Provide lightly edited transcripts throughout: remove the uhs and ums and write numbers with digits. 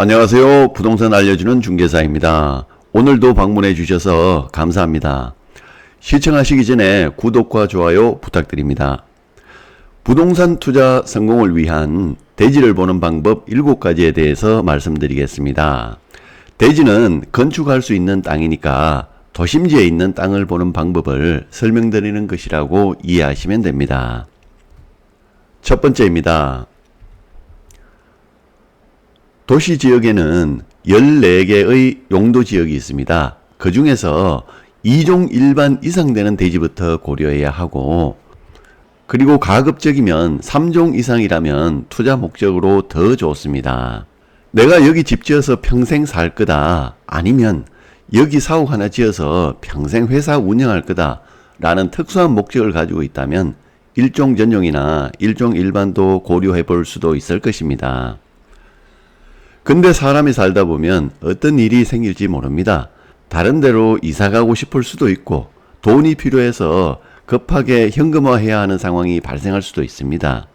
안녕하세요. 부동산 알려주는 중개사입니다. 오늘도 방문해 주셔서 감사합니다. 시청하시기 전에 구독과 좋아요 부탁드립니다. 부동산 투자 성공을 위한 대지를 보는 방법 7가지에 대해서 말씀드리겠습니다. 대지는 건축할 수 있는 땅이니까 도심지에 있는 땅을 보는 방법을 설명드리는 것이라고 이해하시면 됩니다. 첫 번째입니다. 도시지역에는 14개의 용도지역이 있습니다. 그 중에서 2종 일반 이상 되는 대지부터 고려해야 하고, 그리고 가급적이면 3종 이상이라면 투자 목적으로 더 좋습니다. 내가 여기 집 지어서 평생 살 거다, 아니면 여기 사옥 하나 지어서 평생 회사 운영할 거다 라는 특수한 목적을 가지고 있다면 1종 전용이나 1종 일반도 고려해 볼 수도 있을 것입니다. 근데 사람이 살다 보면 어떤 일이 생길지 모릅니다. 다른 데로 이사 가고 싶을 수도 있고, 돈이 필요해서 급하게 현금화해야 하는 상황이 발생할 수도 있습니다.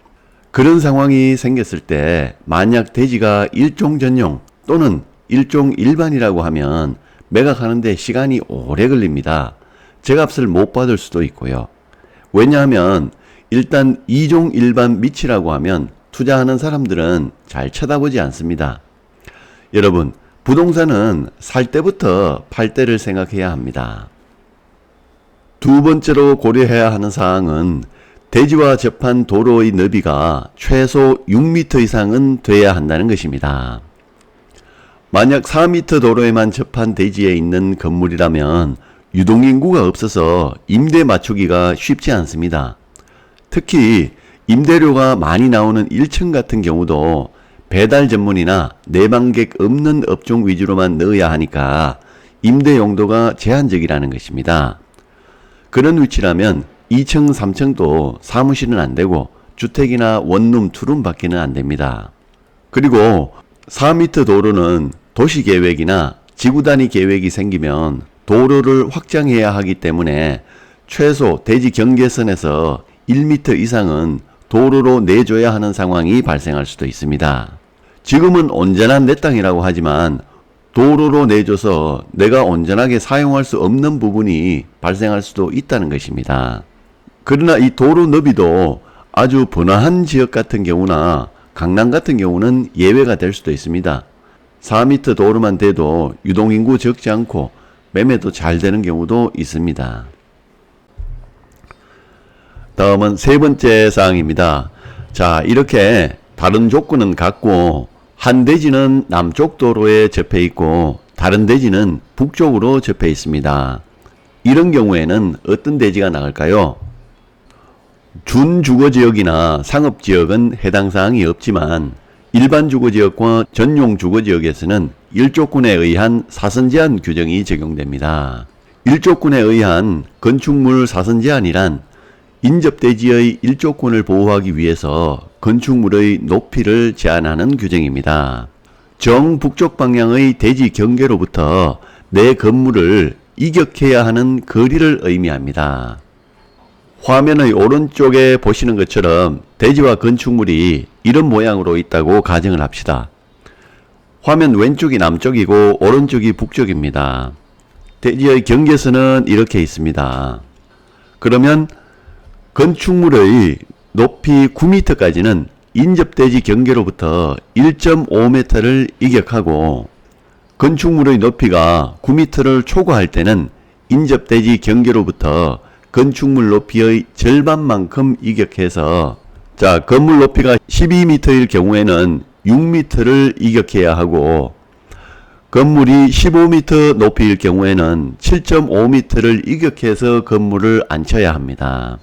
그런 상황이 생겼을 때 만약 대지가 1종 전용 또는 1종 일반이라고 하면 매각하는데 시간이 오래 걸립니다. 제값을 못 받을 수도 있고요. 왜냐하면 일단 2종 일반 밑이라고 하면 투자하는 사람들은 잘 쳐다보지 않습니다. 여러분, 부동산은 살 때부터 팔 때를 생각해야 합니다. 두 번째로 고려해야 하는 사항은 대지와 접한 도로의 너비가 최소 6m 이상은 돼야 한다는 것입니다. 만약 4m 도로에만 접한 대지에 있는 건물이라면 유동인구가 없어서 임대 맞추기가 쉽지 않습니다. 특히 임대료가 많이 나오는 1층 같은 경우도 배달 전문이나 내방객 없는 업종 위주로만 넣어야 하니까 임대 용도가 제한적이라는 것입니다. 그런 위치라면 2층, 3층도 사무실은 안 되고 주택이나 원룸, 투룸 밖에는 안 됩니다. 그리고 4m 도로는 도시계획이나 지구단위 계획이 생기면 도로를 확장해야 하기 때문에 최소 대지 경계선에서 1m 이상은 도로로 내줘야 하는 상황이 발생할 수도 있습니다. 지금은 온전한 내 땅이라고 하지만 도로로 내줘서 내가 온전하게 사용할 수 없는 부분이 발생할 수도 있다는 것입니다. 그러나 이 도로 너비도 아주 번화한 지역 같은 경우나 강남 같은 경우는 예외가 될 수도 있습니다. 4m 도로만 돼도 유동인구 적지 않고 매매도 잘 되는 경우도 있습니다. 다음은 세 번째 사항입니다. 자, 이렇게 다른 조건은 같고 한 대지는 남쪽 도로에 접해 있고 다른 대지는 북쪽으로 접해 있습니다. 이런 경우에는 어떤 대지가 나갈까요? 준주거지역이나 상업지역은 해당 사항이 없지만 일반 주거지역과 전용 주거지역에서는 일조권에 의한 사선제한 규정이 적용됩니다. 일조권에 의한 건축물 사선제한이란 인접대지의 일조권을 보호하기 위해서 건축물의 높이를 제한하는 규정입니다. 정북쪽 방향의 대지 경계로부터 내 건물을 이격해야 하는 거리를 의미합니다. 화면의 오른쪽에 보시는 것처럼 대지와 건축물이 이런 모양으로 있다고 가정을 합시다. 화면 왼쪽이 남쪽이고 오른쪽이 북쪽입니다. 대지의 경계선은 이렇게 있습니다. 그러면 건축물의 높이 9m까지는 인접대지 경계로부터 1.5m를 이격하고 건축물의 높이가 9m를 초과할 때는 인접대지 경계로부터 건축물 높이의 절반만큼 이격해서 건물 높이가 12m일 경우에는 6m를 이격해야 하고 건물이 15m 높이일 경우에는 7.5m를 이격해서 건물을 앉혀야 합니다.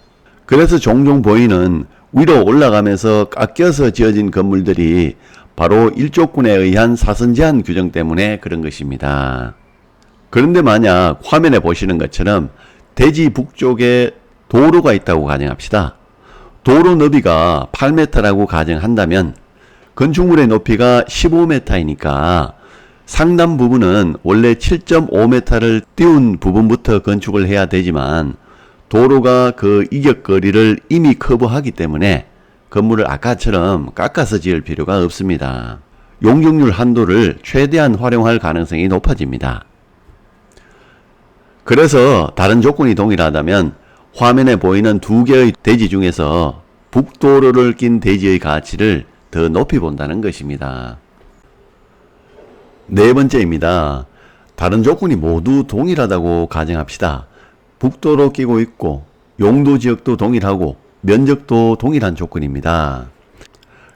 그래서 종종 보이는 위로 올라가면서 깎여서 지어진 건물들이 바로 일조권에 의한 사선제한 규정 때문에 그런 것입니다. 그런데 만약 화면에 보시는 것처럼 대지 북쪽에 도로가 있다고 가정합시다. 도로 너비가 8m라고 가정한다면 건축물의 높이가 15m이니까 상단 부분은 원래 7.5m를 띄운 부분부터 건축을 해야 되지만 도로가 그 이격거리를 이미 커버하기 때문에 건물을 아까처럼 깎아서 지을 필요가 없습니다. 용적률 한도를 최대한 활용할 가능성이 높아집니다. 그래서 다른 조건이 동일하다면 화면에 보이는 두 개의 대지 중에서 북도로를 낀 대지의 가치를 더 높이 본다는 것입니다. 네 번째입니다. 다른 조건이 모두 동일하다고 가정합시다. 북도로 끼고 있고 용도 지역도 동일하고 면적도 동일한 조건입니다.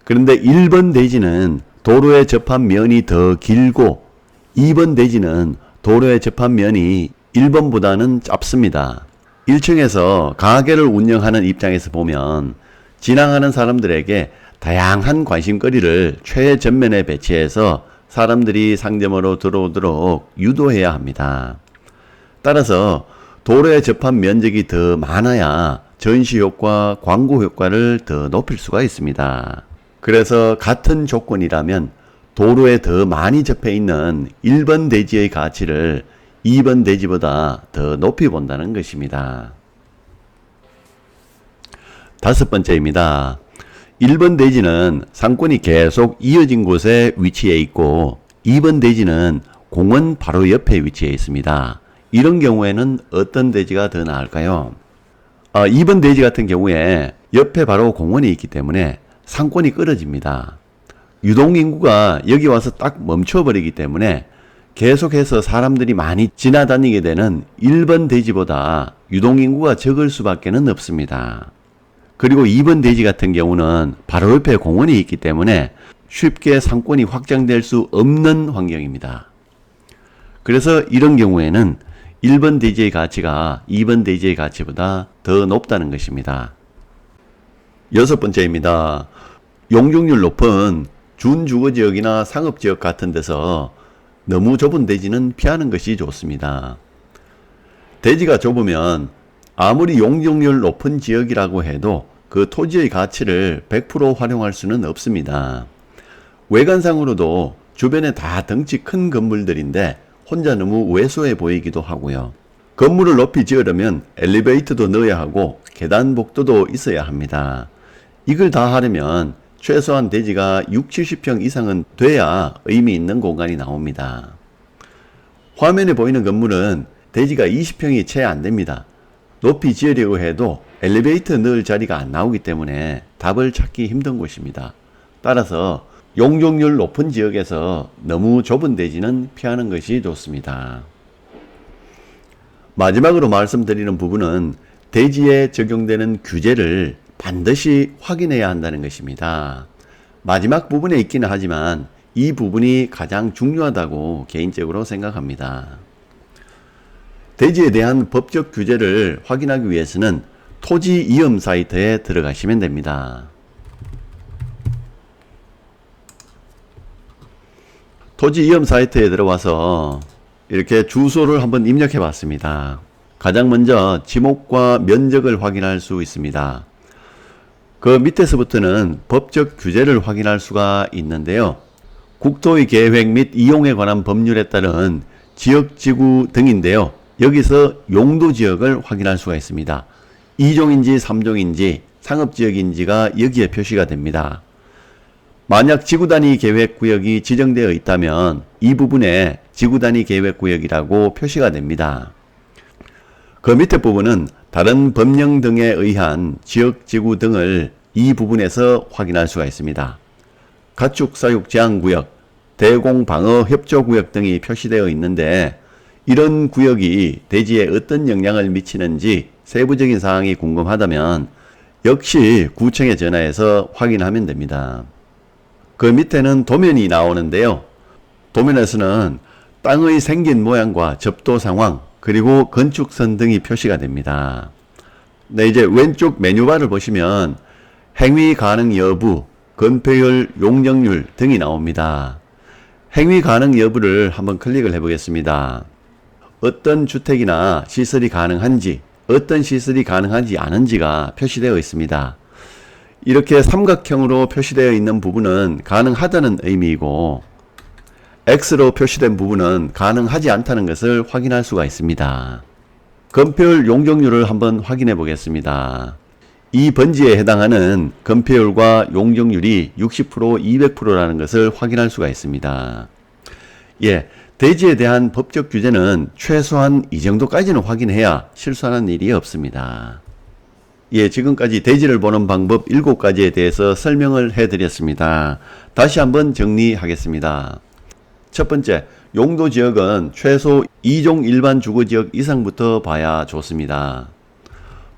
그런데 1번 대지는 도로에 접한 면이 더 길고 2번 대지는 도로에 접한 면이 1번보다는 짧습니다. 1층에서 가게를 운영하는 입장에서 보면 지나가는 사람들에게 다양한 관심거리를 최전면에 배치해서 사람들이 상점으로 들어오도록 유도해야 합니다. 따라서 도로에 접한 면적이 더 많아야 전시 효과, 광고 효과를 더 높일 수가 있습니다. 그래서 같은 조건이라면 도로에 더 많이 접해 있는 1번 대지의 가치를 2번 대지보다 더 높이 본다는 것입니다. 다섯 번째입니다. 1번 대지는 상권이 계속 이어진 곳에 위치해 있고 2번 대지는 공원 바로 옆에 위치해 있습니다. 이런 경우에는 어떤 대지가 더 나을까요? 2번 대지 같은 경우에 옆에 바로 공원이 있기 때문에 상권이 끊어집니다. 유동인구가 여기 와서 딱 멈춰버리기 때문에 계속해서 사람들이 많이 지나다니게 되는 1번 대지보다 유동인구가 적을 수밖에 없습니다. 그리고 2번 대지 같은 경우는 바로 옆에 공원이 있기 때문에 쉽게 상권이 확장될 수 없는 환경입니다. 그래서 이런 경우에는 1번 대지의 가치가 2번 대지의 가치보다 더 높다는 것입니다. 여섯 번째입니다. 용적률 높은 준주거지역이나 상업지역 같은 데서 너무 좁은 대지는 피하는 것이 좋습니다. 대지가 좁으면 아무리 용적률 높은 지역이라고 해도 그 토지의 가치를 100% 활용할 수는 없습니다. 외관상으로도 주변에 다 덩치 큰 건물들인데 혼자 너무 왜소해 보이기도 하고요. 건물을 높이 지으려면 엘리베이터도 넣어야 하고 계단 복도도 있어야 합니다. 이걸 다 하려면 최소한 대지가 60, 70평 이상은 돼야 의미 있는 공간이 나옵니다. 화면에 보이는 건물은 대지가 20평이 채 안 됩니다. 높이 지으려고 해도 엘리베이터 넣을 자리가 안 나오기 때문에 답을 찾기 힘든 곳입니다. 따라서 용적률 높은 지역에서 너무 좁은 대지는 피하는 것이 좋습니다. 마지막으로 말씀드리는 부분은 대지에 적용되는 규제를 반드시 확인해야 한다는 것입니다. 마지막 부분에 있기는 하지만 이 부분이 가장 중요하다고 개인적으로 생각합니다. 대지에 대한 법적 규제를 확인하기 위해서는 토지 이험 사이트에 들어가시면 됩니다. 토지 이험 사이트에 들어와서 이렇게 주소를 한번 입력해 봤습니다. 가장 먼저 지목과 면적을 확인할 수 있습니다. 그 밑에서부터는 법적 규제를 확인할 수가 있는데요. 국토의 계획 및 이용에 관한 법률에 따른 지역지구 등인데요. 여기서 용도지역을 확인할 수가 있습니다. 2종인지 3종인지 상업지역인지가 여기에 표시가 됩니다. 만약 지구단위 계획구역이 지정되어 있다면 이 부분에 지구단위 계획구역이라고 표시가 됩니다. 그 밑에 부분은 다른 법령 등에 의한 지역지구 등을 이 부분에서 확인할 수가 있습니다. 가축사육 제한구역, 대공방어협조구역 등이 표시되어 있는데 이런 구역이 대지에 어떤 영향을 미치는지 세부적인 사항이 궁금하다면 역시 구청에 전화해서 확인하면 됩니다. 그 밑에는 도면이 나오는데요. 도면에서는 땅의 생긴 모양과 접도 상황 그리고 건축선 등이 표시가 됩니다. 네, 이제 왼쪽 메뉴바를 보시면 행위 가능 여부, 건폐율, 용적률 등이 나옵니다. 행위 가능 여부를 한번 클릭을 해보겠습니다. 어떤 주택이나 시설이 가능한지, 어떤 시설이 가능하지 않은지가 표시되어 있습니다. 이렇게 삼각형으로 표시되어 있는 부분은 가능하다는 의미이고 X로 표시된 부분은 가능하지 않다는 것을 확인할 수가 있습니다. 건폐율 용적률을 한번 확인해 보겠습니다. 이 번지에 해당하는 건폐율과 용적률이 60%, 200%라는 것을 확인할 수가 있습니다. 예, 대지에 대한 법적 규제는 최소한 이 정도까지는 확인해야 실수하는 일이 없습니다. 예, 지금까지 대지를 보는 방법 7가지에 대해서 설명을 해드렸습니다. 다시 한번 정리하겠습니다. 첫 번째, 용도지역은 최소 2종 일반 주거지역 이상부터 봐야 좋습니다.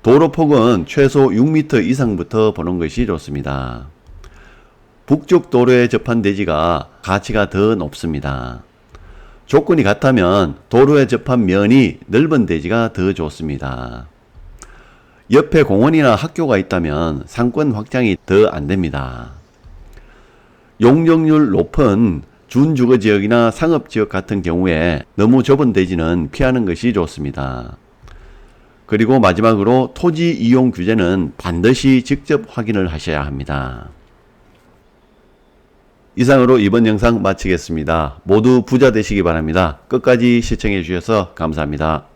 도로폭은 최소 6m 이상부터 보는 것이 좋습니다. 북쪽 도로에 접한 대지가 가치가 더 높습니다. 조건이 같다면 도로에 접한 면이 넓은 대지가 더 좋습니다. 옆에 공원이나 학교가 있다면 상권 확장이 더 안됩니다. 용적률 높은 준주거지역이나 상업지역 같은 경우에 너무 좁은 대지는 피하는 것이 좋습니다. 그리고 마지막으로 토지 이용 규제는 반드시 직접 확인을 하셔야 합니다. 이상으로 이번 영상 마치겠습니다. 모두 부자 되시기 바랍니다. 끝까지 시청해 주셔서 감사합니다.